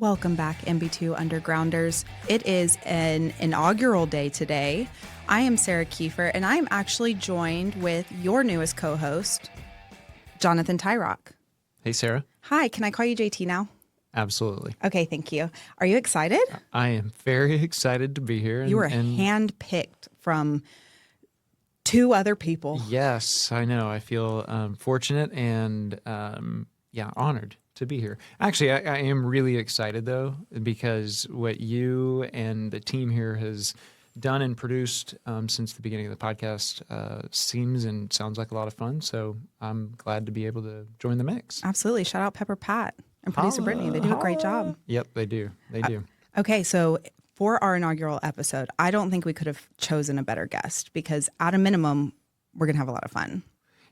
Welcome back, MB2 Undergrounders. It is an inaugural day today. I am Sarah Kiefer, and I am actually joined with your newest co-host, Jonathan Tyrock. Hey, Sarah. Hi, can I call you JT now? Absolutely. Okay, thank you. Are you excited? I am very excited to be here. You were handpicked from two other people. Yes, I know. I feel fortunate and honored to be here. Actually, I am really excited, though, because what you and the team here has done and produced since the beginning of the podcast seems and sounds like a lot of fun. So I'm glad to be able to join the mix. Absolutely. Shout out Pepper Pat and producer Brittany. They do a great job. Yep, they do. They do. Okay, so for our inaugural episode, I don't think we could have chosen a better guest because at a minimum, we're going to have a lot of fun.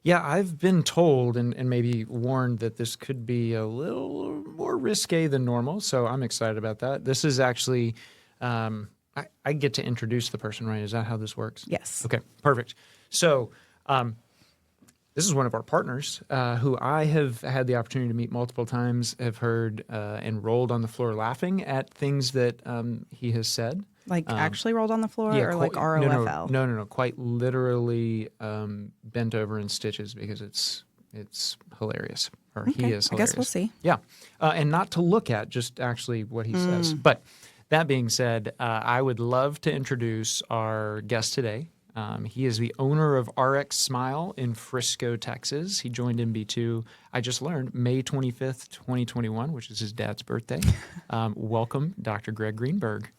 Yeah, I've been told and maybe warned that this could be a little more risque than normal, so I'm excited about that. This is actually, I get to introduce the person, right? Is that how this works? Yes. Okay, perfect. So this is one of our partners who I have had the opportunity to meet multiple times, have heard and rolled on the floor laughing at things that he has said. Like actually rolled on the floor or like ROFL? No. Quite literally bent over in stitches because it's hilarious. Or Okay. he is hilarious. I guess we'll see. Yeah. And not to look at, just actually what he says. But that being said, I would love to introduce our guest today. He is the owner of RX Smile in Frisco, Texas. He joined MB2, I just learned, May 25th, 2021, which is his dad's birthday. Welcome, Dr. Greg Greenberg.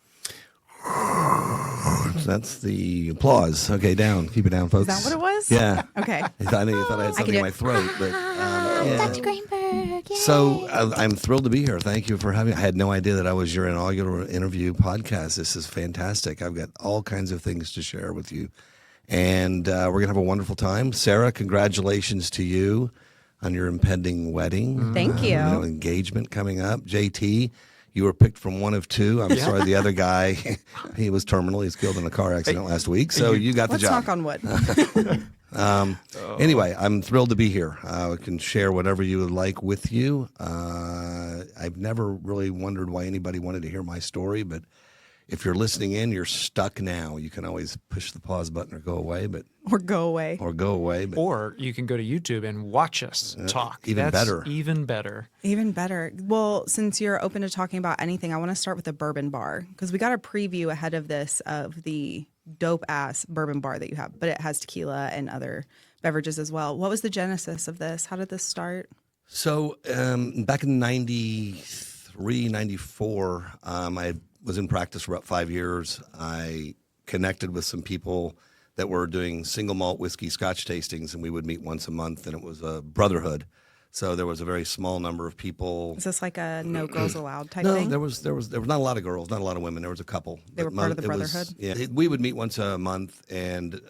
That's the applause. Okay, down. Keep it down, folks. Is that what it was? Yeah. Okay. I know you thought I had something in my throat, but yeah. Dr. Greenberg. Yay. So I'm thrilled to be here. Thank you for having me. I had no idea that I was your inaugural interview podcast. This is fantastic. I've got all kinds of things to share with you. And we're going to have a wonderful time. Sarah, congratulations to you on your impending wedding. Thank you. Engagement coming up. JT, you were picked from one of two. I'm sorry, the other guy, he was terminal. He's killed in a car accident last week. So you got the Let's job. knock on wood. Anyway, I'm thrilled to be here. I can share whatever you would like with you. I've never really wondered why anybody wanted to hear my story, but if you're listening in, you're stuck now. You can always push the pause button or go away, Or go away. But Or you can go to YouTube and watch us talk. Even That's better. Even better. Even better. Well, since you're open to talking about anything, I want to start with the bourbon bar because we got a preview ahead of this of the dope-ass bourbon bar that you have, but it has tequila and other beverages as well. What was the genesis of this? How did this start? So back in 93, 94, I was in practice for about 5 years. I connected with some people that were doing single malt whiskey Scotch tastings, and we would meet once a month, and it was a Brotherhood. So there was a very small number of people. Is this like a no girls allowed type No, thing? there was not a lot of girls, not a lot of women. There was a couple. They were part of the Brotherhood? We would meet once a month, and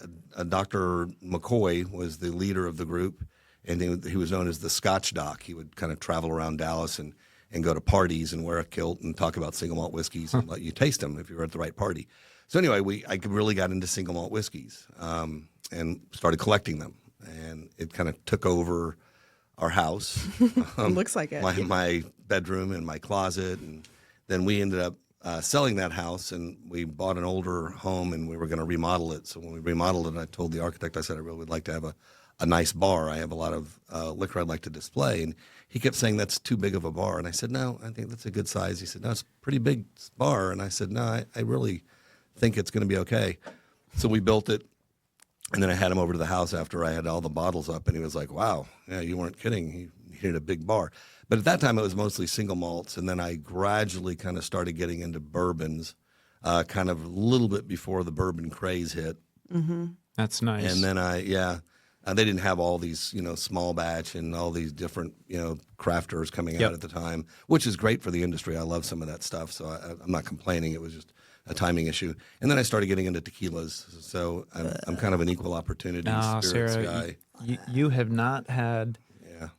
Dr. McCoy was the leader of the group, and he was known as the Scotch Doc. He would kind of travel around Dallas and go to parties and wear a kilt and talk about single malt whiskeys and let you taste them if you were at the right party. So anyway, I really got into single malt whiskeys and started collecting them, and it kind of took over our house. Looks like it. My bedroom and my closet, and then we ended up selling that house, and we bought an older home, and we were going to remodel it. So when we remodeled it, I told the architect, I said, I really would like to have a nice bar. I have a lot of liquor I'd like to display. And he kept saying, that's too big of a bar. And I said, no, I think that's a good size. He said, no, it's a pretty big bar. And I said, no, I really think it's going to be okay. So we built it. And then I had him over to the house after I had all the bottles up. And he was like, wow, yeah, you weren't kidding. He needed a big bar. But at that time, it was mostly single malts. And then I gradually kind of started getting into bourbons, kind of a little bit before the bourbon craze hit. Mm-hmm. That's nice. And then they didn't have all these, small batch and all these different, crafters coming out at the time, which is great for the industry. I love some of that stuff, so I'm not complaining. It was just a timing issue. And then I started getting into tequilas, so I'm kind of an equal opportunity spirits Sarah, guy. You have not had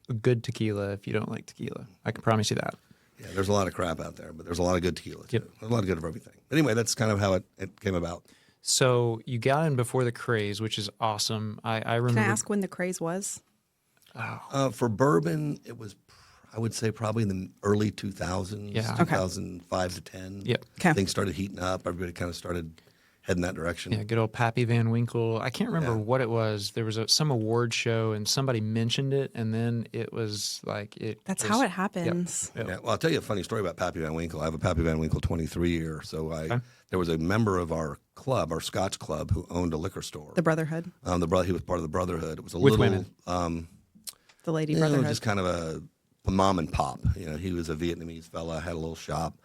a good tequila if you don't like tequila. I can promise you that. Yeah, there's a lot of crap out there, but there's a lot of good tequila, too. There's a lot of good of everything. Anyway, that's kind of how it came about. So you got in before the craze, which is awesome. I remember. Can I ask when the craze was? For bourbon, it was I would say probably in the early 2000s, Yeah. 2005 to 10. Yep. Okay. Things started heating up. Everybody kind of started heading that direction. Yeah, good old Pappy Van Winkle. I can't remember what it was. There was some award show, and somebody mentioned it, and then it was like it. That's was- how it happens. Yep. Yeah, well, I'll tell you a funny story about Pappy Van Winkle. I have a Pappy Van Winkle 23 year. So there was a member of our club, our Scotch club, who owned a liquor store. The Brotherhood, He was part of the Brotherhood. It was a With little women. the Lady You know, Brotherhood. just kind of a mom and pop. You know, he was a Vietnamese fella, had a little shop.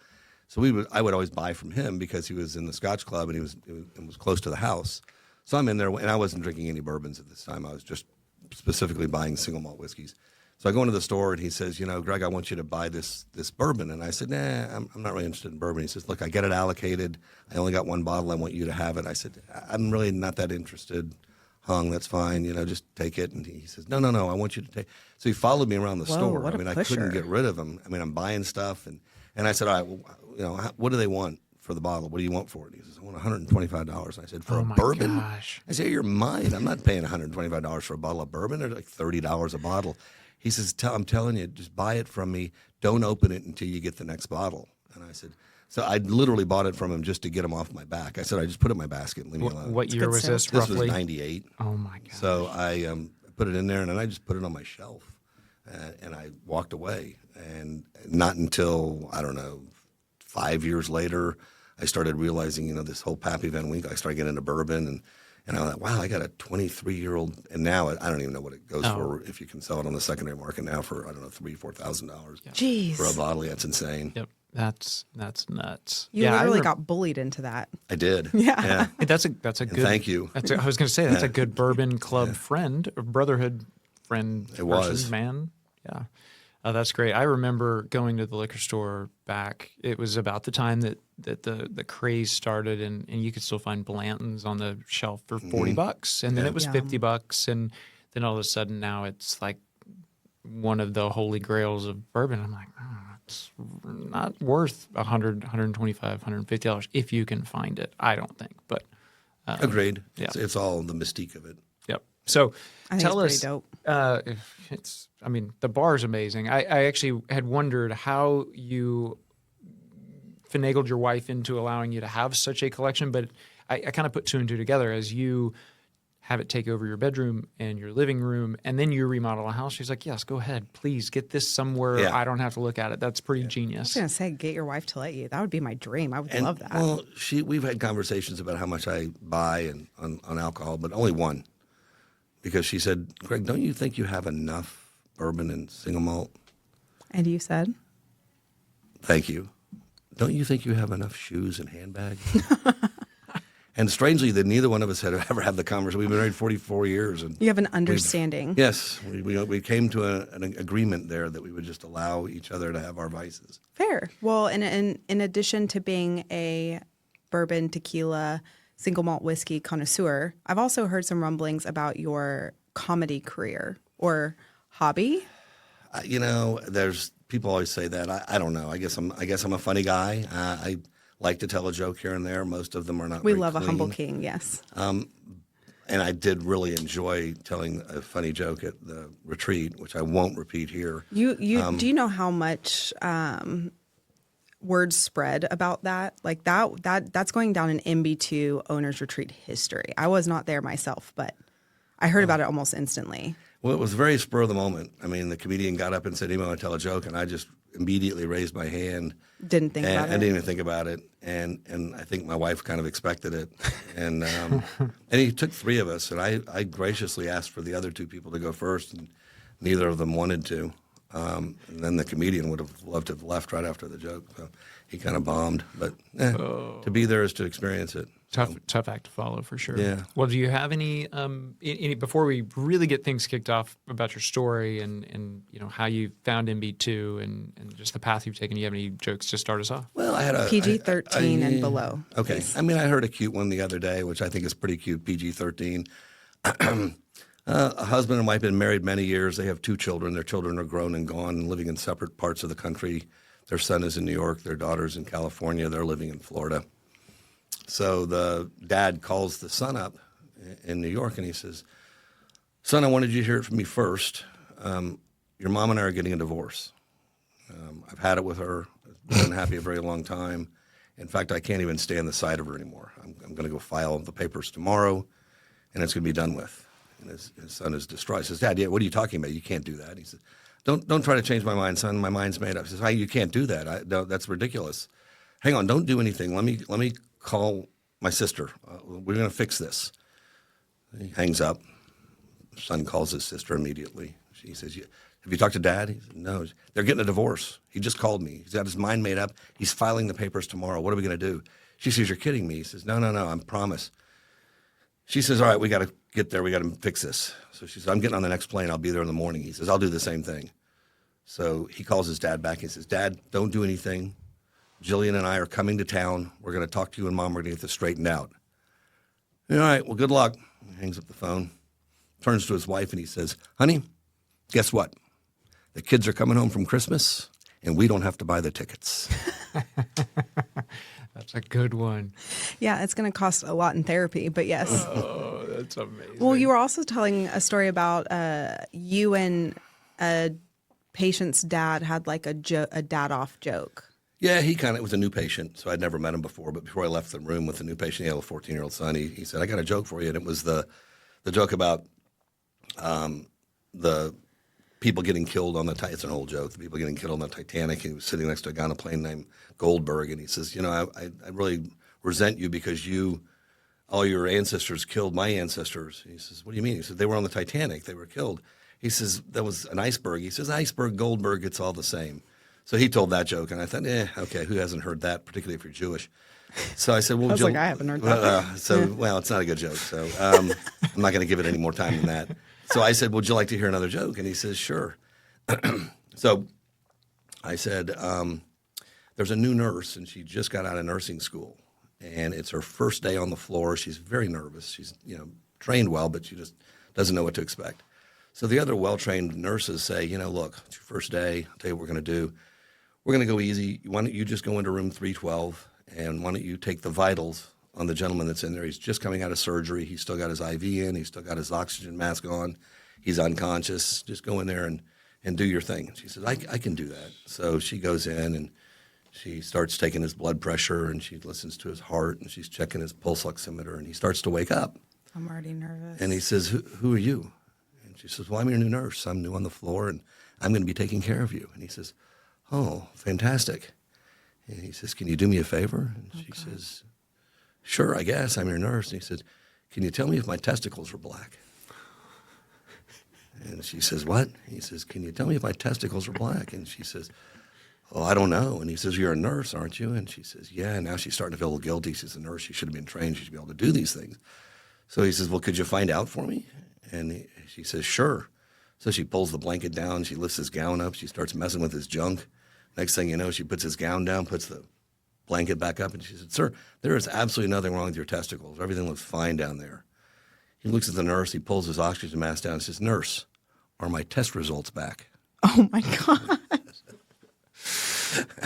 So I would always buy from him because he was in the Scotch Club and it was close to the house. So I'm in there, and I wasn't drinking any bourbons at this time. I was just specifically buying single malt whiskeys. So I go into the store and he says, you know, Greg, I want you to buy this bourbon. And I said, nah, I'm not really interested in bourbon. He says, look, I get it allocated. I only got one bottle. I want you to have it. I said, I'm really not that interested. Hung, that's fine. You know, just take it. And he says, no, I want you to take. So he followed me around the Whoa, store. what I a mean, I pusher. couldn't get rid of him. I mean, I'm buying stuff. And I said, all right, well, you know, what do they want for the bottle? What do you want for it? He says, I want $125. And I said, for Oh a my bourbon? gosh. I said, you're mine. I'm not paying $125 for a bottle of bourbon. They're like $30 a bottle. He says, I'm telling you, just buy it from me. Don't open it until you get the next bottle. And I said, so I literally bought it from him just to get him off my back. I said, I just put it in my basket and leave me alone. What year good was sale. this This roughly? was 98. Oh my god. So I put it in there and then I just put it on my shelf and I walked away. And not until, I don't know, 5 years later, I started realizing, you know, this whole Pappy Van Winkle, I started getting into bourbon and I thought, wow, I got a 23-year-old, and now I don't even know what it goes for if you can sell it on the secondary market now for, I don't know, $3,000-$4,000 Jeez. for a bottle. That's insane. Yep. That's nuts. You yeah, literally got bullied into that. I did. Yeah. Hey, that's a good. thank you. I was going to say that's a good bourbon club friend, or Brotherhood friend. It was. person, man. Yeah, that's great. I remember going to the liquor store back. It was about the time that the craze started, and you could still find Blanton's on the shelf for $40, and then it was Yeah. $50, and then all of a sudden now it's like one of the holy grails of bourbon. I'm like, it's not worth $100, $125, $150 if you can find it. I don't think, but Agreed. Yeah. It's all the mystique of it. yep. So I think tell it's us, pretty dope. I mean, the bar is amazing. I actually had wondered how you finagled your wife into allowing you to have such a collection, but I kind of put two and two together as you have it take over your bedroom and your living room, and then you remodel a house. She's like, yes, go ahead. Please get this somewhere. Yeah. I don't have to look at it. That's pretty I genius. was gonna say, get your wife to let you. That would be my dream. I would And, love that. Well, we've had conversations about how much I buy on alcohol, but only one. Because she said, Greg, don't you think you have enough bourbon and single malt? And you said, Thank you. Don't you think you have enough shoes and handbags? And strangely, that neither one of us had ever had the conversation. We've been married 44 years. And you have an understanding. yes, we came to an agreement there that we would just allow each other to have our vices. Fair. Well, in addition to being a bourbon, tequila, single malt whiskey connoisseur, I've also heard some rumblings about your comedy career or hobby. You know, there's people always say that. I don't know. I guess I'm a funny guy. I like to tell a joke here and there. Most of them are not. We very love a humble clean. king. Yes. And I did really enjoy telling a funny joke at the retreat, which I won't repeat here. You do you know how much words spread about that? Like that's going down in MB2 owners retreat history. I was not there myself, but I heard about it almost instantly. Well, it was very spur of the moment. I mean, the comedian got up and said, "Hey, I want to tell a joke," and I just immediately raised my hand. Didn't think about I it. didn't even think about it, and I think my wife kind of expected it, and he took three of us, and I graciously asked for the other two people to go first, and neither of them wanted to. And then the comedian would have loved to have left right after the joke, so he kind of bombed. But to be there is to experience it. Tough act to follow for sure. Yeah. Well, do you have any before we really get things kicked off about your story and you know how you found MB2 and just the path you've taken? Do you have any jokes to start us off? Well, I had a PG-13 and below. Okay, please. I mean, I heard a cute one the other day, which I think is pretty cute. PG-13. A husband and wife have been married many years. They have two children. Their children are grown and gone and living in separate parts of the country. Their son is in New York. Their daughter's in California. They're living in Florida. So the dad calls the son up in New York and he says, "Son, I wanted you to hear it from me first. Your mom and I are getting a divorce." I've had it with her. I've been unhappy a very long time. In fact, I can't even stand the sight of her anymore. I'm going to go file the papers tomorrow, and it's going to be done with. And his son is distraught. He says, Dad, yeah, what are you talking about? You can't do that. He says, don't try to change my mind, son. My mind's made up. He says, you can't do that. No, that's ridiculous. Hang on, don't do anything. Let me call my sister. We're going to fix this. He hangs up. Son calls his sister immediately. She says, have you talked to Dad? He said, no. They're getting a divorce. He just called me. He's got his mind made up. He's filing the papers tomorrow. What are we going to do? She says, you're kidding me. He says, no, I promise. She says, all right, we got to get there. We got to fix this. So she says, I'm getting on the next plane. I'll be there in the morning. He says, I'll do the same thing. So he calls his dad back. He says, Dad, don't do anything. Jillian and I are coming to town. We're going to talk to you and Mom. We're going to get this straightened out. All right, well, good luck. He hangs up the phone, turns to his wife, and he says, honey, guess what? The kids are coming home from Christmas, and we don't have to buy the tickets. That's a good one. Yeah, it's going to cost a lot in therapy, but yes. Oh, that's amazing. Well, you were also telling a story about you and a patient's dad had like a dad-off joke. Yeah, it was a new patient, so I'd never met him before. But before I left the room with the new patient, he had a 14-year-old son. He said, I got a joke for you. And it was the joke about the people getting killed on the Titanic. It's an old joke. The people getting killed on the Titanic. He was sitting next to a guy on a plane named Goldberg. And he says, I really resent you because all your ancestors killed my ancestors. And he says, what do you mean? He said, they were on the Titanic. They were killed. He says, that was an iceberg. He says, iceberg, Goldberg, it's all the same. So he told that joke, and I thought, okay, who hasn't heard that, particularly if you're Jewish? So I said, well, I haven't heard that. Well, it's not a good joke, so I'm not going to give it any more time than that. So I said, would you like to hear another joke? And he says, sure. So I said, there's a new nurse, and she just got out of nursing school, and it's her first day on the floor. She's very nervous. She's trained well, but she just doesn't know what to expect. So the other well-trained nurses say, look, it's your first day. I'll tell you what we're going to do. We're going to go easy. Why don't you just go into room 312, and why don't you take the vitals on the gentleman that's in there. He's just coming out of surgery. He's still got his IV in. He's still got his oxygen mask on. He's unconscious. Just go in there and do your thing. She says, I can do that. So she goes in, and she starts taking his blood pressure, and she listens to his heart, and she's checking his pulse oximeter, and he starts to wake up. I'm already nervous. And he says, who are you? And she says, well, I'm your new nurse. I'm new on the floor, and I'm going to be taking care of you. And he says, oh, fantastic. And he says, can you do me a favor? And she says, sure, I guess. I'm your nurse. And he said, can you tell me if my testicles are black? And she says, what? He says, can you tell me if my testicles are black? And she says, oh, I don't know. And he says, you're a nurse, aren't you? And she says, yeah. And now she's starting to feel a little guilty. She's a nurse. She should have been trained. She should be able to do these things. So he says, well, could you find out for me? And she says, sure. So she pulls the blanket down. She lifts his gown up. She starts messing with his junk. Next thing you know, she puts his gown down, puts the blanket back up, and she said, sir, there is absolutely nothing wrong with your testicles. Everything looks fine down there. He looks at the nurse. He pulls his oxygen mask down and says, nurse, are my test results back? Oh, my God.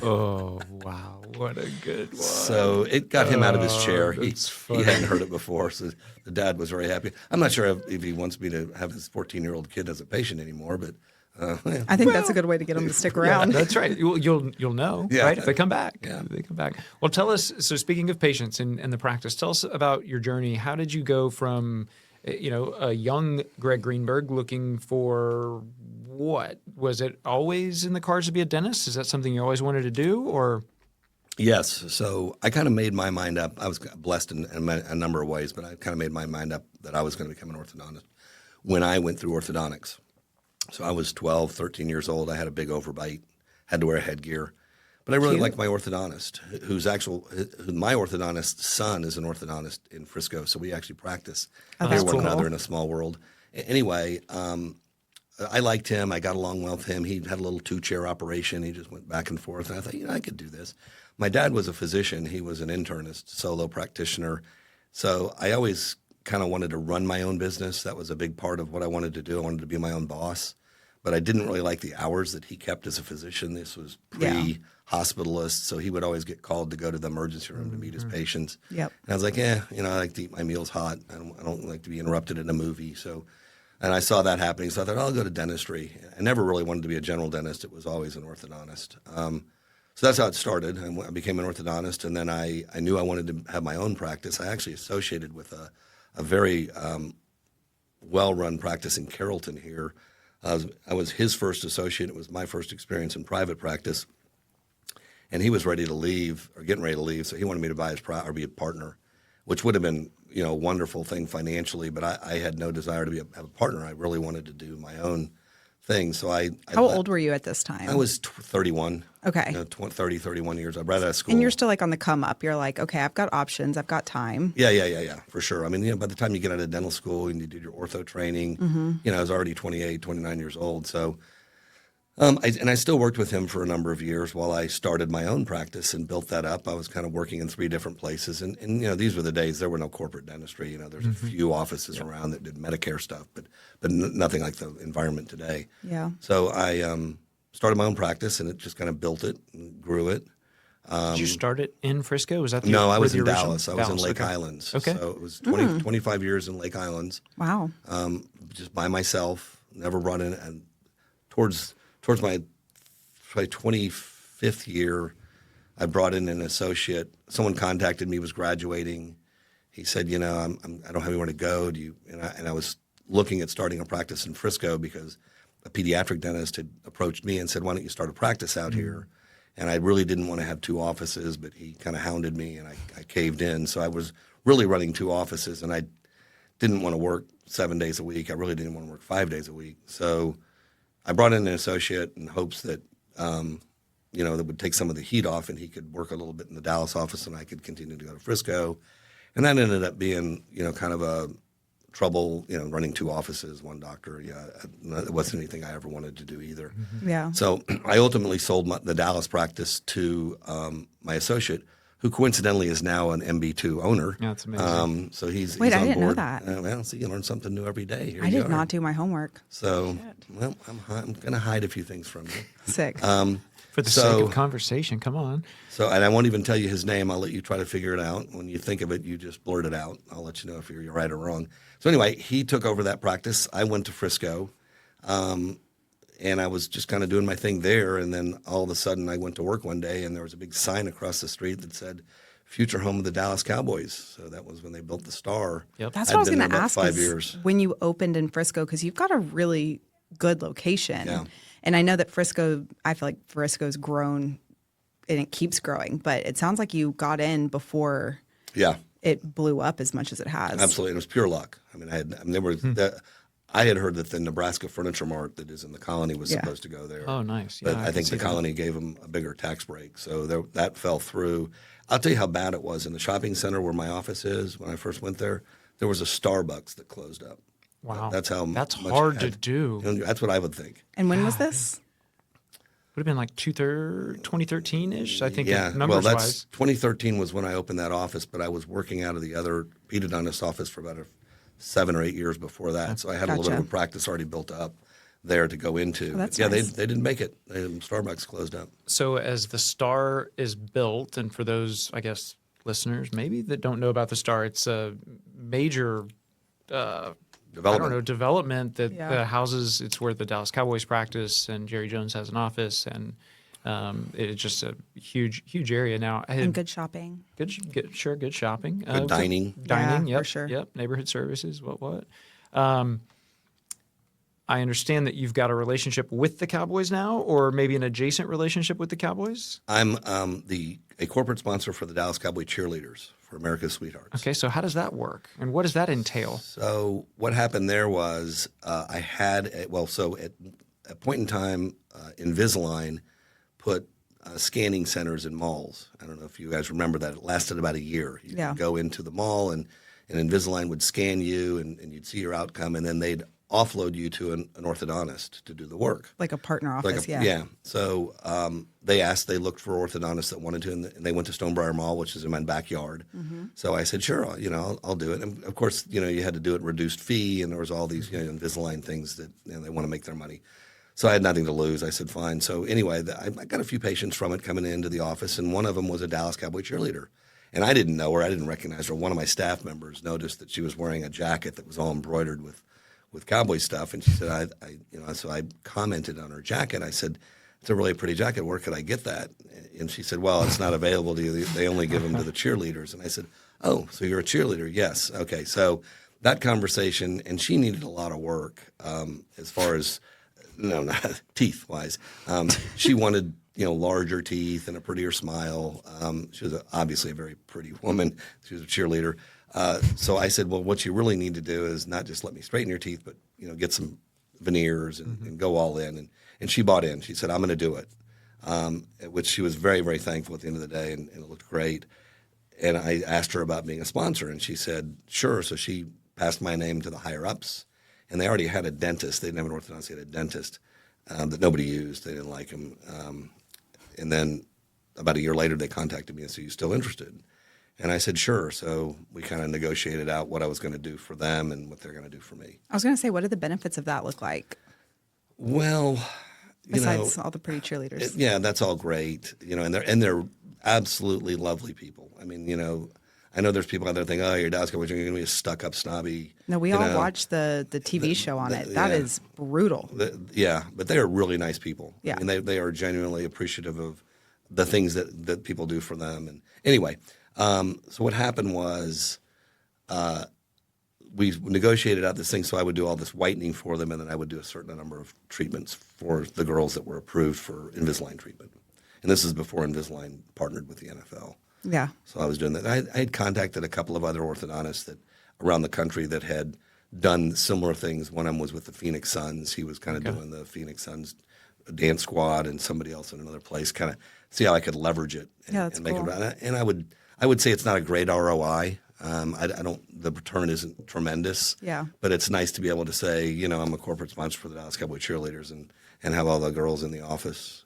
Oh, wow. What a good one. So it got him out of his chair. He funny. hadn't heard it before, so the dad was very happy. I'm not sure if he wants me to have his 14-year-old kid as a patient anymore, but yeah. I think that's a good way to get them to stick around. Yeah, that's right. You'll know, right? If they come back. Yeah. If they come back. Well, tell us, so speaking of patients and the practice, tell us about your journey. How did you go from, a young Greg Greenberg looking for what? Was it always in the cards to be a dentist? Is that something you always wanted to do, or? Yes. So I kind of made my mind up. I was blessed in a number of ways, but I kind of made my mind up that I was going to become an orthodontist when I went through orthodontics. So I was 12, 13 years old. I had a big overbite, had to wear a headgear. But I really liked my orthodontist, my orthodontist's son is an orthodontist in Frisco. So we actually practice near one another in a small world. Anyway, I liked him. I got along well with him. He had a little 2-chair operation. He just went back and forth. And I thought, I could do this. My dad was a physician. He was an internist, solo practitioner. So I always kind of wanted to run my own business. That was a big part of what I wanted to do. I wanted to be my own boss. But I didn't really like the hours that he kept as a physician. This was pre-hospitalist, so he would always get called to go to the emergency room to meet his patients. Yep. And I was like, I like to eat my meals hot. I don't like to be interrupted in a movie. So And I saw that happening, so I thought, I'll go to dentistry. I never really wanted to be a general dentist. It was always an orthodontist. So that's how it started. I became an orthodontist, and then I knew I wanted to have my own practice. I actually associated with a very well-run practice in Carrollton here. I was his first associate. It was my first experience in private practice. And he was ready to leave, or getting ready to leave, so he wanted me to buy his or be a partner, which would have been, a wonderful thing financially, but I had no desire to have a partner. I really wanted to do my own thing. So How old were you at this time? I was 31. Okay. 30, 31 years. I right out of school. And you're still like on the come up. You're like, okay, I've got options. I've got time. Yeah, for sure. I mean, by the time you get out of dental school and you did your ortho training, I was already 28, 29 years old. So, I still worked with him for a number of years while I started my own practice and built that up. I was kind of working in 3 different places. And these were the days there were no corporate dentistry. There's a few offices around that did Medicare stuff, but nothing like the environment today. Yeah. So I started my own practice, and it just kind of built it and grew it. Did you start it in Frisco? Was that No, I was in original? Dallas. I was in Lake okay. Islands. Okay. So it was 25 years in Lake Islands. Wow. Just by myself, never brought in. And towards my probably 25th year, I brought in an associate. Someone contacted me, was graduating. He said, I don't have anywhere to go. Do you? And I was looking at starting a practice in Frisco because a pediatric dentist had approached me and said, why don't you start a practice out here? And I really didn't want to have 2 offices, but he kind of hounded me, and I caved in. So I was really running 2 offices, and I didn't want to work 7 days a week. I really didn't want to work 5 days a week. So I brought in an associate in hopes that, that would take some of the heat off, and he could work a little bit in the Dallas office, and I could continue to go to Frisco. And that ended up being, kind of a trouble, running 2 offices, 1 doctor. It wasn't anything I ever wanted to do either. Yeah. So I ultimately sold the Dallas practice to my associate, who coincidentally is now an MB2 owner. Yeah, that's amazing. So he's Wait, he's I on didn't know board. that. Well, see, you learn something new every day. Here I you did are. not do my homework. So, well, I'm going to hide a few things from you. Sick. For the sake of conversation, come on. So, and I won't even tell you his name. I'll let you try to figure it out. When you think of it, you just blurt it out. I'll let you know if you're right or wrong. So anyway, he took over that practice. I went to Frisco, and I was just kind of doing my thing there. And then all of a sudden, I went to work one day, and there was a big sign across the street that said, "Future home of the Dallas Cowboys." So that was when they built the Star. Yep. That's I'd what I was been going to there about ask. 5 is years. When you opened in Frisco, because you've got a really good location. Yeah. And I know that Frisco, I feel like Frisco's grown and it keeps growing, but it sounds like you got in before Yeah, it blew up as much as it has. absolutely. And it was pure luck. I mean, I had heard that the Nebraska Furniture Mart that is in the Colony was supposed to go there. Oh, nice. But Yeah, I think can the see that. Colony gave them a bigger tax break. So that fell through. I'll tell you how bad it was. In the shopping center where my office is, when I first went there was a Starbucks that closed up. Wow. That's how That's much hard it to do. That's what I would think. And when was this? Would have been like 2013-ish, I think, Yeah, well, numbers that's wise. 2013 was when I opened that office, but I was working out of the other pedodontist office for about 7 or 8 years before that. So I had a little bit Gotcha. of a practice already built up there to go into. that's But nice. they didn't make it. Starbucks closed up. So as the Star is built, and for those, I guess, listeners maybe that don't know about the Star, it's a major development that houses. It's where the Dallas Cowboys practice, and Jerry Jones has an office, and it's just a huge area now. And good shopping. Good shopping. Good dining. Dining, Yeah, yep, for sure. Yep, neighborhood services. What? I understand that you've got a relationship with the Cowboys now, or maybe an adjacent relationship with the Cowboys. I'm a corporate sponsor for the Dallas Cowboy Cheerleaders for America's Sweethearts. Okay, so how does that work, and what does that entail? So what happened there was I had at a point in time, Invisalign put scanning centers in malls. I don't know if you guys remember that. It lasted about a year. You could go into the mall, and Invisalign would scan you, and you'd see your outcome, and then they'd offload you to an orthodontist to do the work. Like a partner office, Yeah. So they looked for orthodontists that wanted to, and they went to Stonebriar Mall, which is in my backyard. Mm-hmm. So I said, sure, I'll do it. And of course, you had to do it reduced fee, and there was all these Invisalign things that they want to make their money. So I had nothing to lose. I said, fine. So anyway, I got a few patients from it coming into the office, and one of them was a Dallas Cowboy cheerleader. And I didn't know her. I didn't recognize her. One of my staff members noticed that she was wearing a jacket that was all embroidered with with cowboy stuff. And she said, so I commented on her jacket. I said, it's a really pretty jacket. Where could I get that? And she said, well, it's not available to you. They only give them to the cheerleaders. And I said, oh, so you're a cheerleader? Yes. Okay. So that conversation, and she needed a lot of work as far as, no, not teeth-wise. She wanted, larger teeth and a prettier smile. She was obviously a very pretty woman. She was a cheerleader. So I said, well, what you really need to do is not just let me straighten your teeth, but, get some veneers and go all in. And she bought in. She said, I'm going to do it, which she was very, very thankful at the end of the day, and it looked great. And I asked her about being a sponsor, and she said, sure. So she passed my name to the higher-ups, and they already had a dentist. They didn't have an orthodontist. They had a dentist that nobody used. They didn't like him. And then about a year later, they contacted me and said, you still interested? And I said, sure. So we kind of negotiated out what I was going to do for them and what they're going to do for me. I was going to say, what did the benefits of that look like? Well, besides all the pretty cheerleaders. Yeah, that's all great. And they're absolutely lovely people. I mean, I know there's people out there thinking, oh, your dad's going to be a stuck-up, snobby. No, we all watched the TV show on it. That is brutal. But they are really nice people. Yeah. And they are genuinely appreciative of the things that people do for them. And anyway, so what happened was we negotiated out this thing, so I would do all this whitening for them, and then I would do a certain number of treatments for the girls that were approved for Invisalign treatment. And this is before Invisalign partnered with the NFL. Yeah. So I was doing that. I had contacted a couple of other orthodontists that around the country that had done similar things. One of them was with the Phoenix Suns. He was kind of doing the Phoenix Suns dance squad, and somebody else in another place, kind of see how I could leverage it and make cool. it. And I would say it's not a great ROI. The return isn't tremendous. Yeah. But it's nice to be able to say, I'm a corporate sponsor for the Dallas Cowboy cheerleaders and have all the girls in the office.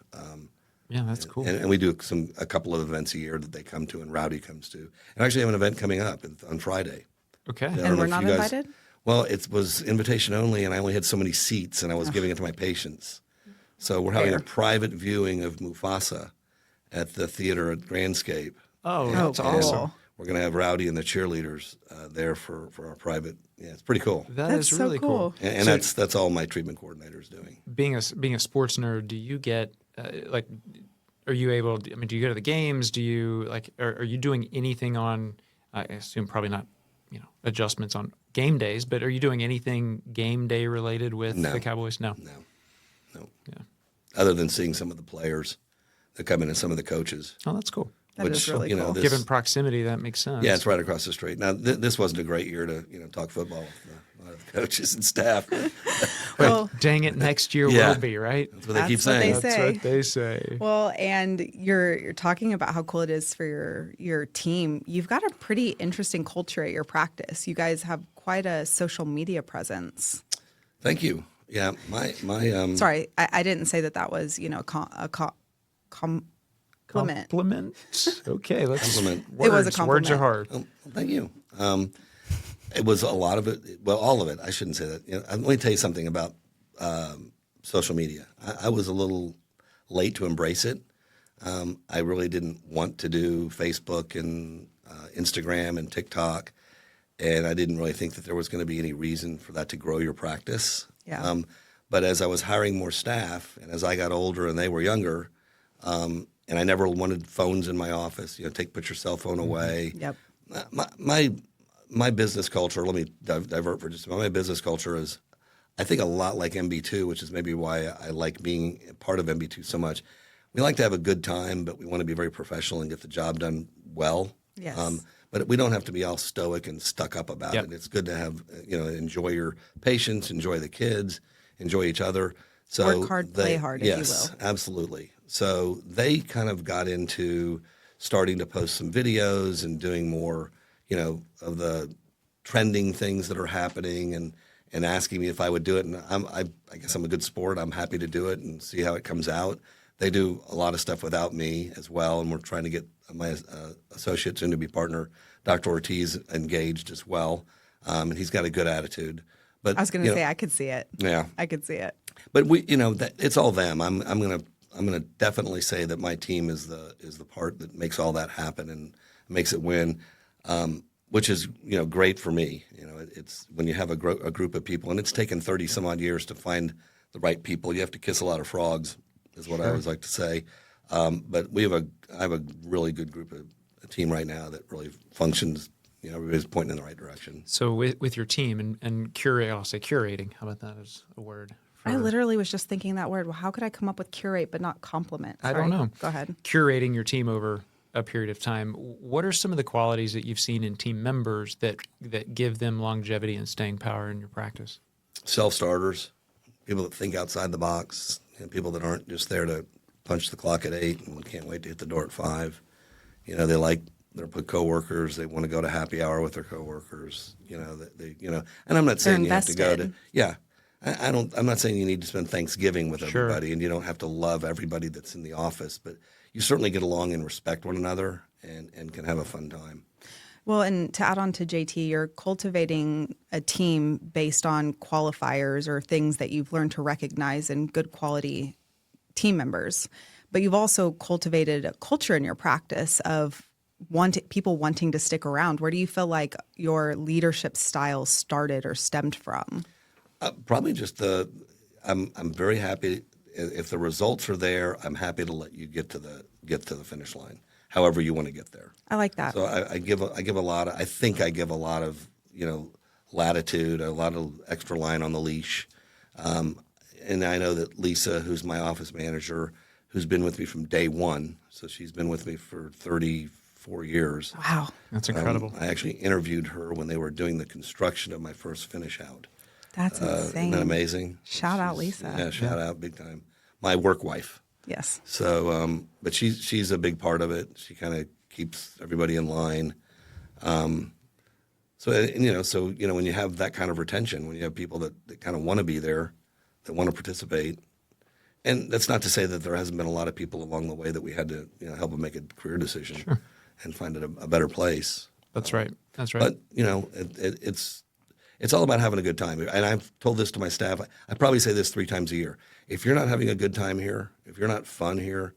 Yeah, that's cool. And we do a couple of events a year that they come to, and Rowdy comes to. And I actually have an event coming up on Friday. Okay. And we're not invited? Well, it was invitation only, and I only had so many seats, and I was giving it to my patients. So we're having a private viewing of Mufasa at the theater at Grandscape. Oh, that's cool. awesome. We're going to have Rowdy and the cheerleaders there for our private. Yeah, it's pretty cool. That's so really cool. And that's all my treatment coordinators doing. Being a sports nerd, do you get are you able to, do you go to the games? Do you are you doing anything on, I assume probably not, adjustments on game days, but are you doing anything game day related with the Cowboys? No. Yeah. Other than seeing some of the players that come in and some of the coaches. Oh, that's cool. That is really cool. Given proximity, that makes sense. Yeah, it's right across the street. Now, this wasn't a great year to talk football with a lot of the coaches and staff. Well, dang it, next year will be, right? That's what they keep saying. That's what they say. Well, and you're talking about how cool it is for your team. You've got a pretty interesting culture at your practice. You guys have quite a social media presence. Thank you. Yeah, my Sorry, I didn't say that was compliment. Okay, let's compliment. It was a compliment. Words are hard. Thank you. It was a lot of it. Well, all of it. I shouldn't say that. Let me tell you something about social media. I was a little late to embrace it. I really didn't want to do Facebook and Instagram and TikTok, and I didn't really think that there was going to be any reason for that to grow your practice. Yeah. But as I was hiring more staff, and as I got older and they were younger, and I never wanted phones in my office. Put your cell phone away. Yep. My business culture. Let me divert for just a moment. My business culture is, I think, a lot like MB2, which is maybe why I like being part of MB2 so much. We like to have a good time, but we want to be very professional and get the job done well. Yes. But we don't have to be all stoic and stuck up about it. It's good to have, enjoy your patients, enjoy the kids, enjoy each other. So work hard, play hard, if you will. Yes, absolutely. So they kind of got into starting to post some videos and doing more, of the trending things that are happening and asking me if I would do it. And I guess I'm a good sport. I'm happy to do it and see how it comes out. They do a lot of stuff without me as well, and we're trying to get my associate, soon-to-be partner, Dr. Ortiz, engaged as well, and he's got a good attitude. But I was going to say, I could see it. Yeah, I could see it. But it's all them. I'm gonna definitely say that my team is the part that makes all that happen and makes it win. which is, great for me. It's when you have a group of people, and it's taken 30 some odd years to find the right people. You have to kiss a lot of frogs, is what I always like to say. But I have a really good a team right now that really functions. Everybody's pointing in the right direction. So with your team and curate, I'll say curating. How about that as a word? I literally was just thinking that word. Well, how could I come up with curate but not compliment? I don't know. Go ahead. Curating your team over a period of time. What are some of the qualities that you've seen in team members that give them longevity and staying power in your practice? Self-starters, people that think outside the box, and people that aren't just there to punch the clock at 8 and can't wait to hit the door at 5. They like their coworkers. They want to go to happy hour with their coworkers. And I'm not saying you have to go to. Yeah, I'm not saying you need to spend Thanksgiving with everybody, and you don't have to love everybody that's in the office, but you certainly get along and respect one another and can have a fun time. Well, and to add on to JT, you're cultivating a team based on qualifiers or things that you've learned to recognize in good quality team members. But you've also cultivated a culture in your practice of people wanting to stick around. Where do you feel like your leadership style started or stemmed from? Probably just I'm very happy if the results are there. I'm happy to let you get to the finish line, however you want to get there. I like that. So I give a lot of. I think I give a lot of latitude, a lot of extra line on the leash, and I know that Lisa, who's my office manager, who's been with me from day one, so she's been with me for 34 years. Wow, that's incredible. I actually interviewed her when they were doing the construction of my first finish out. That's insane. Isn't that amazing? Shout out, Lisa. Yeah, shout out big time. My work wife. Yes. So, but she's a big part of it. She kind of keeps everybody in line. So when you have that kind of retention, when you have people that kind of want to be there, that want to participate, and that's not to say that there hasn't been a lot of people along the way that we had to help them make a career decision and find it a better place. That's right. That's right. But it's all about having a good time. And I've told this to my staff. I probably say this 3 times a year. If you're not having a good time here, if you're not fun here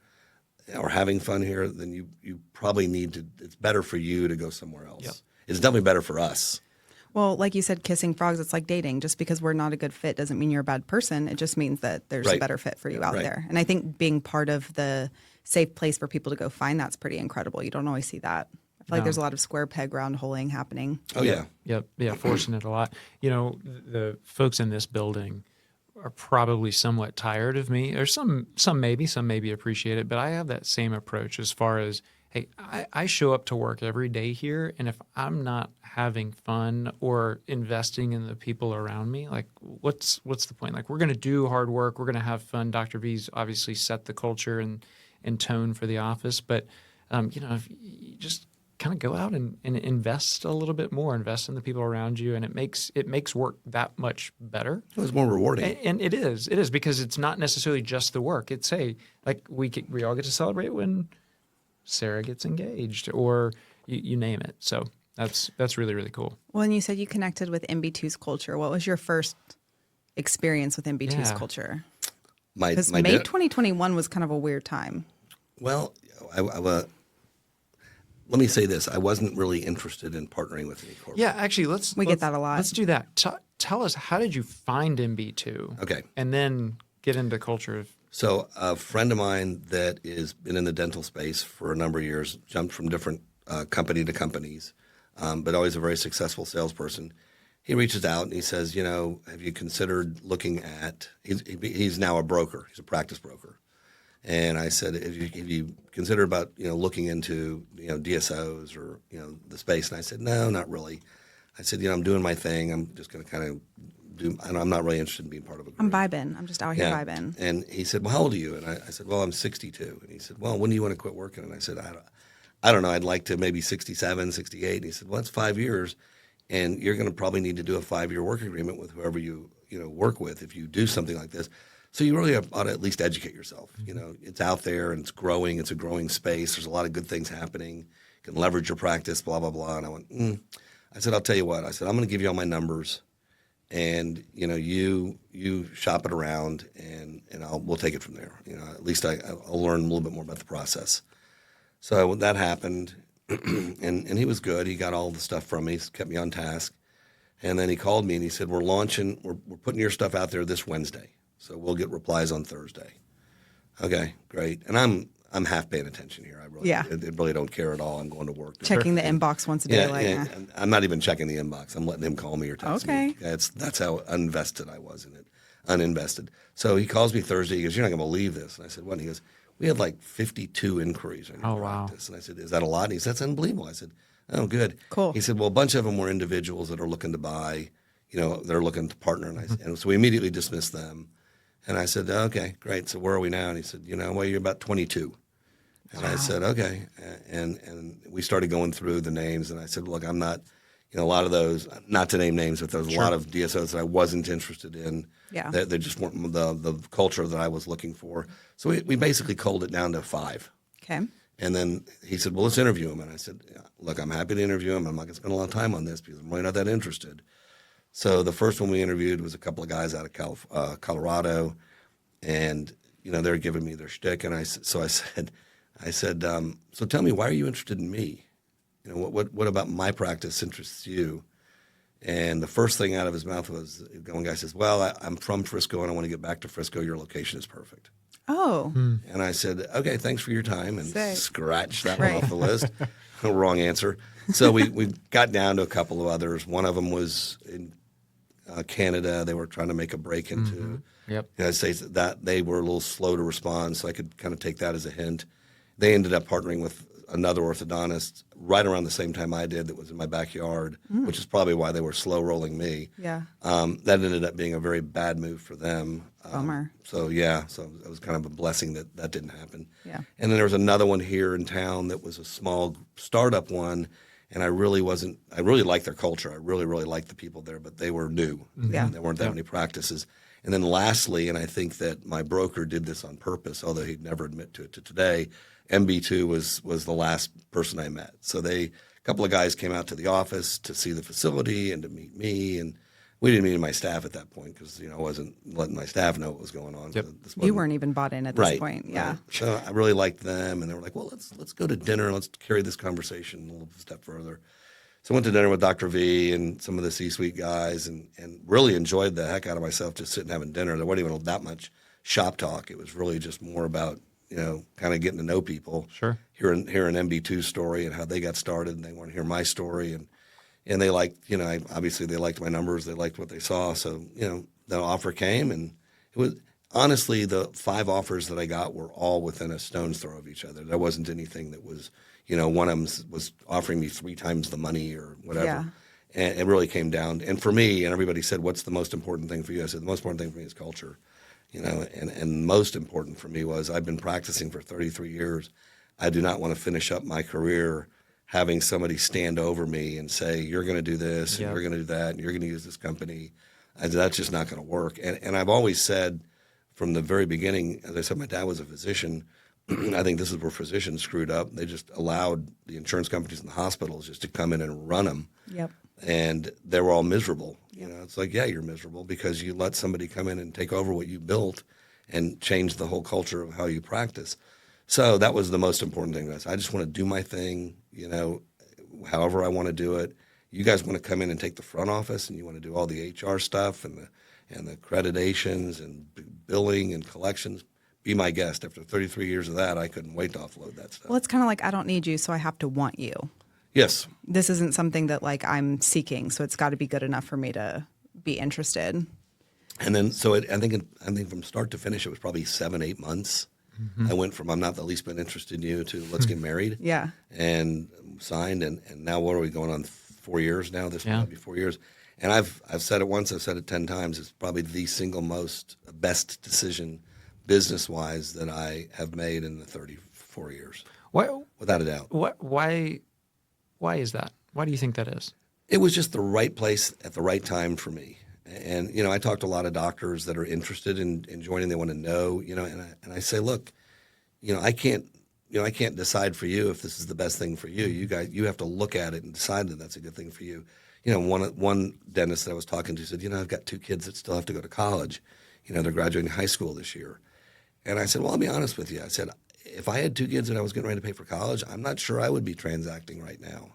or having fun here, then you probably need to, it's better for you to go somewhere else. Yep. It's definitely better for us. Well, like you said, kissing frogs, it's like dating. Just because we're not a good fit doesn't mean you're a bad person. It just means that there's a better fit for you out there. And I think being part of the safe place for people to go find that's pretty incredible. You don't always see that. I feel like there's a lot of square peg round holing happening. Oh, yeah. Yep. Yeah, fortunate a lot. The folks in this building are probably somewhat tired of me, or some maybe appreciate it, but I have that same approach as far as, hey, I show up to work every day here, and if I'm not having fun or investing in the people around me, like what's the point? Like, we're going to do hard work, we're going to have fun. Dr. V's obviously set the culture and tone for the office, but if you just kind of go out and invest a little bit more, invest in the people around you, and it makes work that much better. It's more rewarding, and it is because it's not necessarily just the work. It's we all get to celebrate when Sarah gets engaged, or you name it. So that's really, really cool. Well, and you said you connected with MB2's culture. What was your first experience with MB2's culture? Because May 2021 was kind of a weird time. Well, let me say this. I wasn't really interested in partnering with any corporate. Yeah, actually, let's get that a lot. Let's do that. Tell us, how did you find MB2? Okay. And then get into culture. So a friend of mine that has been in the dental space for a number of years, jumped from different company to companies, but always a very successful salesperson. He reaches out and he says, have you considered looking at, he's now a broker. He's a practice broker. And I said, have you considered about, looking into, DSOs or, the space? And I said, no, not really. I said, I'm doing my thing. I'm just going to kind of and I'm not really interested in being part of a group. I'm vibing. I'm just out here vibing. And he said, well, how old are you? And I said, well, I'm 62. And he said, well, when do you want to quit working? And I said, I don't know. I'd like to maybe 67, 68. And he said, well, that's 5 years. And you're going to probably need to do a 5-year work agreement with whoever you work with if you do something like this. So you really ought to at least educate yourself. It's out there and it's growing. It's a growing space. There's a lot of good things happening. You can leverage your practice, blah, blah, blah. And I went, I said, I'll tell you what. I said, I'm going to give you all my numbers. And, you shop it around and we'll take it from there. At least I'll learn a little bit more about the process. So that happened. and he was good. He got all the stuff from me, kept me on task. And then he called me and he said, we're putting your stuff out there this Wednesday. So we'll get replies on Thursday. Okay, great. And I'm half paying attention here. I really don't care at all. I'm going to work. Checking the inbox once a day. And I'm not even checking the inbox. I'm letting him call me or text me. Okay. That's how uninvested I was in it. Uninvested. So he calls me Thursday. He goes, you're not going to believe this. And I said, what? And he goes, we had like 52 inquiries on your practice. And I said, is that a lot? And he said, that's unbelievable. I said, oh, good. Cool. He said, well, a bunch of them were individuals that are looking to buy, they're looking to partner. And so we immediately dismissed them. And I said, okay, great. So where are we now? And he said, well, you're about 22. And I said, okay. And we started going through the names. And I said, look, I'm not, a lot of those, not to name names, but there's a lot of DSOs that I wasn't interested in. Yeah. They just weren't the culture that I was looking for. So we basically culled it down to 5. Okay. And then he said, well, let's interview him. And I said, look, I'm happy to interview him. I'm not going to spend a lot of time on this because I'm really not that interested. So the first one we interviewed was a couple of guys out of Colorado, and they were giving me their shtick. And I said, so tell me, why are you interested in me? What about my practice interests you? And the first thing out of his mouth was, one guy says, well, I'm from Frisco and I want to get back to Frisco. Your location is perfect. Oh. And I said, okay, thanks for your time, and scratch that one Right. off the list. Wrong answer. So we got down to a couple of others. One of them was in Canada. They were trying to make a break into the United States. That they were a little slow to respond, so I could kind of take that as a hint. They ended up partnering with another orthodontist right around the same time I did that was in my backyard, which is probably why they were slow rolling me. Yeah. That ended up being a very bad move for them. Bummer. So it was kind of a blessing that didn't happen. Yeah. And then there was another one here in town that was a small startup one, and I really liked their culture. I really, really liked the people there, but they were new. Yeah. There weren't that many practices. And then lastly, and I think that my broker did this on purpose, although he'd never admit to it to today, MB2 was the last person I met. So a couple of guys came out to the office to see the facility and to meet me, and we didn't meet my staff at that point because I wasn't letting my staff know what was going on. Yep. You weren't even bought in at this point. Yeah. Right. So I really liked them, and they were like, well, let's go to dinner and let's carry this conversation a little step further. So I went to dinner with Dr. V and some of the C-suite guys and really enjoyed the heck out of myself just sitting having dinner. There wasn't even that much shop talk. It was really just more about, kind of getting to know people. Sure. Hearing MB2's story and how they got started, and they want to hear my story. And they liked, obviously they liked my numbers. They liked what they saw. So, the offer came, and it was honestly the 5 offers that I got were all within a stone's throw of each other. There wasn't anything that was, one of them was offering me 3 times the money or whatever. Yeah. And it really came down. And for me, and everybody said, what's the most important thing for you? I said, the most important thing for me is culture. And most important for me was I've been practicing for 33 years. I do not want to finish up my career having somebody stand over me and say, you're going to do this, and you're going to do that, and you're going to use this company. That's just not going to work. And I've always said from the very beginning, as I said, my dad was a physician. I think this is where physicians screwed up. They just allowed the insurance companies and the hospitals just to come in and run them. Yep. And they were all miserable. It's like, yeah, you're miserable because you let somebody come in and take over what you built and change the whole culture of how you practice. So that was the most important thing. I just want to do my thing, however I want to do it. You guys want to come in and take the front office, and you want to do all the HR stuff and the accreditations and billing and collections. Be my guest. After 33 years of that, I couldn't wait to offload that stuff. Well, it's kind of like I don't need you, so I have to want you. Yes. This isn't something that I'm seeking, so it's got to be good enough for me to be interested. And then, I think from start to finish, it was probably 7-8 months. Mm-hmm. I went from I'm not the least bit interested in you to let's get married. Yeah. And signed, and now what are we going on 4 years now? This will be 4 years. And I've said it once, I've said it 10 times. It's probably the single best decision business-wise that I have made in the 34 years. Why, without a doubt. Why is that? Why do you think that is? It was just the right place at the right time for me. And, I talk to a lot of doctors that are interested in joining. They want to know, and I say, look, I can't decide for you if this is the best thing for you. You have to look at it and decide that that's a good thing for you. One dentist that I was talking to said, I've got 2 kids that still have to go to college. They're graduating high school this year. And I said, well, I'll be honest with you. I said, if I had 2 kids and I was getting ready to pay for college, I'm not sure I would be transacting right now.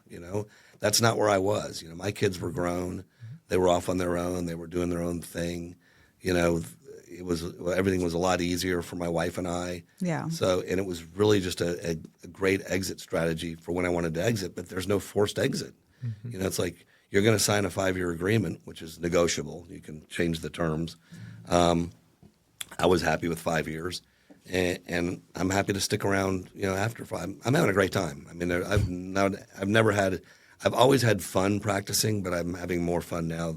That's not where I was. My kids were grown. They were off on their own. They were doing their own thing. Everything was a lot easier for my wife and I. Yeah. So, and it was really just a great exit strategy for when I wanted to exit, but there's no forced exit. It's like you're going to sign a 5-year agreement, which is negotiable. You can change the terms. I was happy with 5 years, and I'm happy to stick around, after 5. I'm having a great time. I mean, I've always had fun practicing, but I'm having more fun now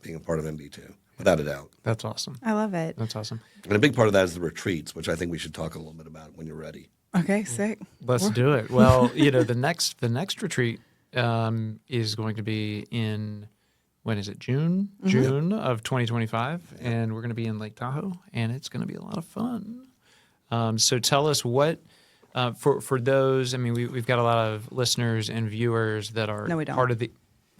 being a part of MB2, without a doubt. That's awesome. I love it. That's awesome. And a big part of that is the retreats, which I think we should talk a little bit about when you're ready. Okay, sick. Let's do it. Well, the next retreat is going to be in, when is it? June of 2025, and we're going to be in Lake Tahoe, and it's going to be a lot of fun. So tell us what, for those. I mean, we've got a lot of listeners and viewers that are part of the.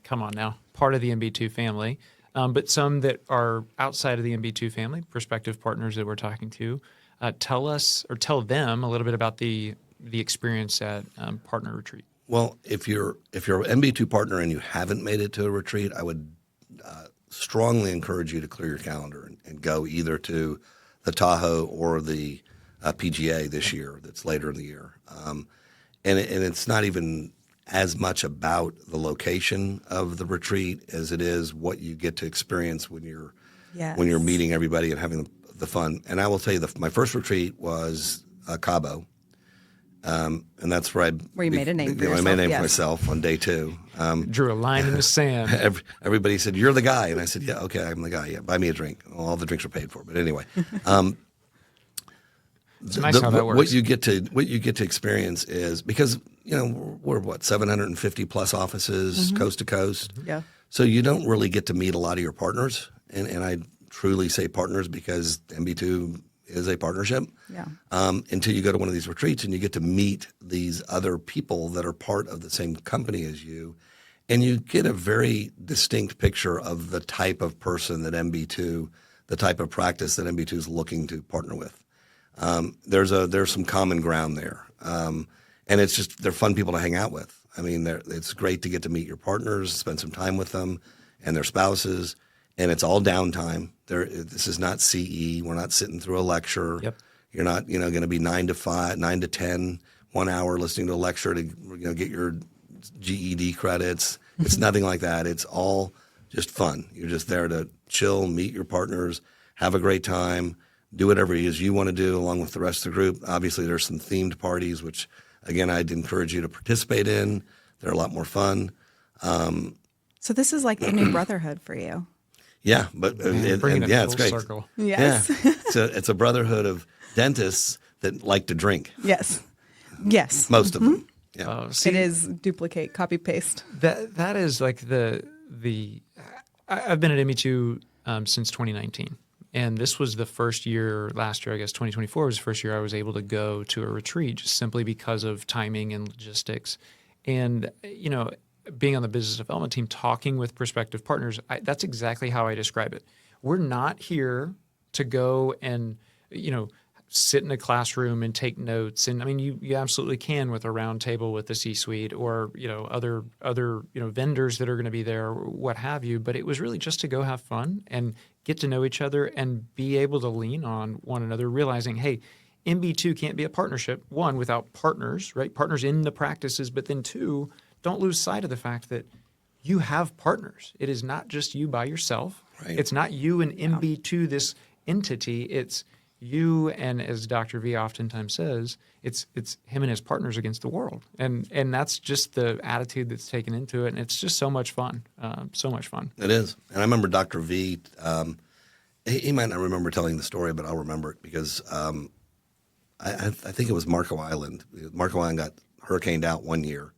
Come on now, part of the MB2 family, but some that are outside of the MB2 family, prospective partners that we're talking to. Tell us or tell them a little bit about the experience at Partner Retreat. Well, if you're an MB2 partner and you haven't made it to a retreat, I would strongly encourage you to clear your calendar and go either to the Tahoe or the PGA this year. That's later in the year, and it's not even as much about the location of the retreat as it is what you get to experience when you're meeting everybody and having the fun. And I will tell you, my first retreat was Cabo. And that's where you made a name for yourself. I made a name for myself on day 2. Drew a line in the sand. Everybody said, "You're the guy." And I said, "Yeah, okay, I'm the guy. Yeah, buy me a drink." Well, all the drinks were paid for. But anyway, it's nice how that works. What you get to experience is, because, we're 750 plus offices coast to coast. Yeah. So you don't really get to meet a lot of your partners. And I truly say partners because MB2 is a partnership. Yeah. Until you go to one of these retreats and you get to meet these other people that are part of the same company as you, and you get a very distinct picture of the type of person that MB2, the type of practice that MB2 is looking to partner with. There's some common ground there, and they're fun people to hang out with. I mean, it's great to get to meet your partners, spend some time with them, and their spouses. And it's all downtime. This is not CE. We're not sitting through a lecture. Yep. You're not, going to be 9 to 5, 9 to 10, 1 hour listening to a lecture to, get your GED credits. It's nothing like that. It's all just fun. You're just there to chill, meet your partners, have a great time, do whatever it is you want to do along with the rest of the group. Obviously, there's some themed parties, which, again, I'd encourage you to participate in. They're a lot more fun. So this is like the new Brotherhood for you. Yeah, but it's great. Circle. Yes. Yeah. It's a brotherhood of dentists that like to drink. Yes. Most of them. Yeah. It is duplicate, copy, paste. That is like I've been at MB2 since 2019. And this was the first year, last year, I guess 2024 was the first year I was able to go to a retreat just simply because of timing and logistics. And, being on the business development team, talking with prospective partners, that's exactly how I describe it. We're not here to go and, sit in a classroom and take notes. And I mean, you absolutely can with a round table with the C-suite or, other vendors that are going to be there, or what have you. But it was really just to go have fun and get to know each other and be able to lean on one another, realizing, hey, MB2 can't be a partnership, one, without partners, right? Partners in the practices, but then two, don't lose sight of the fact that you have partners. It is not just you by yourself. Right. It's not you and MB2, this entity. It's you and, as Dr. V oftentimes says, it's him and his partners against the world. And that's just the attitude that's taken into it. And it's just so much fun. So much fun. It is. And I remember Dr. V, he might not remember telling the story, but I'll remember it because I think it was Marco Island. Marco Island got hurricaned out one year.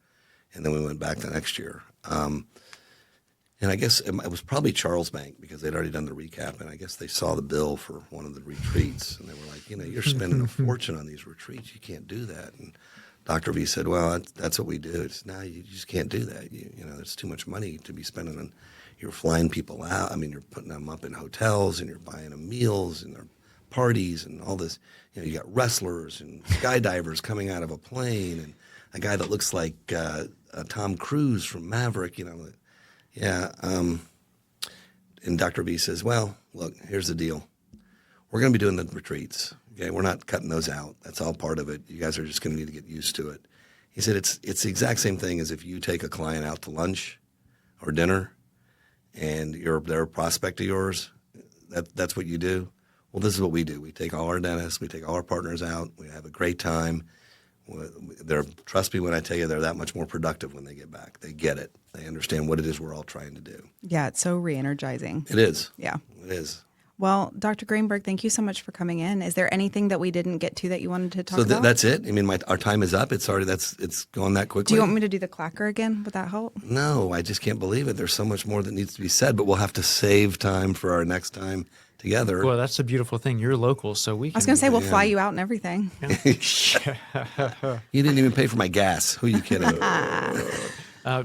And then we went back the next year. And I guess it was probably Charles Bank because they'd already done the recap. And I guess they saw the bill for one of the retreats. And they were like, you're spending a fortune on these retreats. You can't do that. And Dr. V said, well, that's what we do. It's, no, you just can't do that. There's too much money to be spending on, you're flying people out. I mean, you're putting them up in hotels and you're buying them meals and they're parties and all this. You got wrestlers and skydivers coming out of a plane, and a guy that looks like Tom Cruise from Maverick. Yeah. And Dr. B says, "Well, look, here's the deal. We're going to be doing the retreats. Okay, we're not cutting those out. That's all part of it. You guys are just going to need to get used to it." He said, "It's the exact same thing as if you take a client out to lunch or dinner, and they're a prospect of yours. That's what you do. Well, this is what we do. We take all our dentists, we take all our partners out. We have a great time. Trust me when I tell you, they're that much more productive when they get back. They get it. They understand what it is we're all trying to do." Yeah, it's so re-energizing. It is. Yeah. It is. Well, Dr. Greenberg, thank you so much for coming in. Is there anything that we didn't get to that you wanted to talk about? That's it. I mean, our time is up. It's gone that quickly. Do you want me to do the clacker again? Would that help? No, I just can't believe it. There's so much more that needs to be said, but we'll have to save time for our next time together. Well, that's the beautiful thing. You're local, so we can. I was going to say, we'll fly you out and everything. You didn't even pay for my gas. Who are you kidding?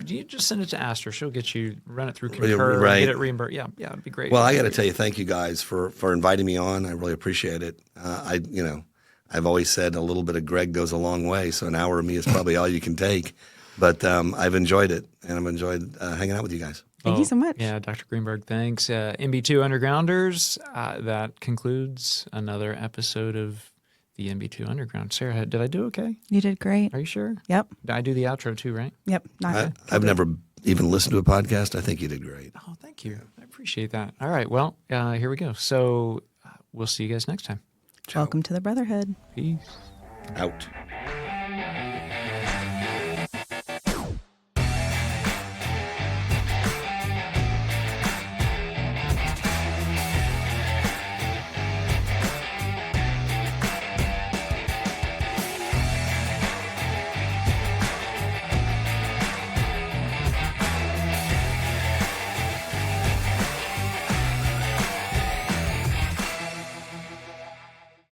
You just send it to Astor. She'll get you, run it through Concur, Right. get it reimbursed. Yeah, it'd be great. Well, I got to tell you, thank you guys for inviting me on. I really appreciate it. I've always said a little bit of Greg goes a long way, so an hour of me is probably all you can take. But I've enjoyed it, and I've enjoyed hanging out with you guys. Thank you so much. Yeah, Dr. Greenberg, thanks. MB2 Undergrounders, that concludes another episode of the MB2 Underground. Sarah, did I do okay? You did great. Are you sure? Yep. I do the outro too, right? Yep. Not good. I've never even listened to a podcast. I think you did great. Oh, thank you. I appreciate that. All right. Well, here we go. So we'll see you guys next time. Welcome to the Brotherhood. Peace. Out.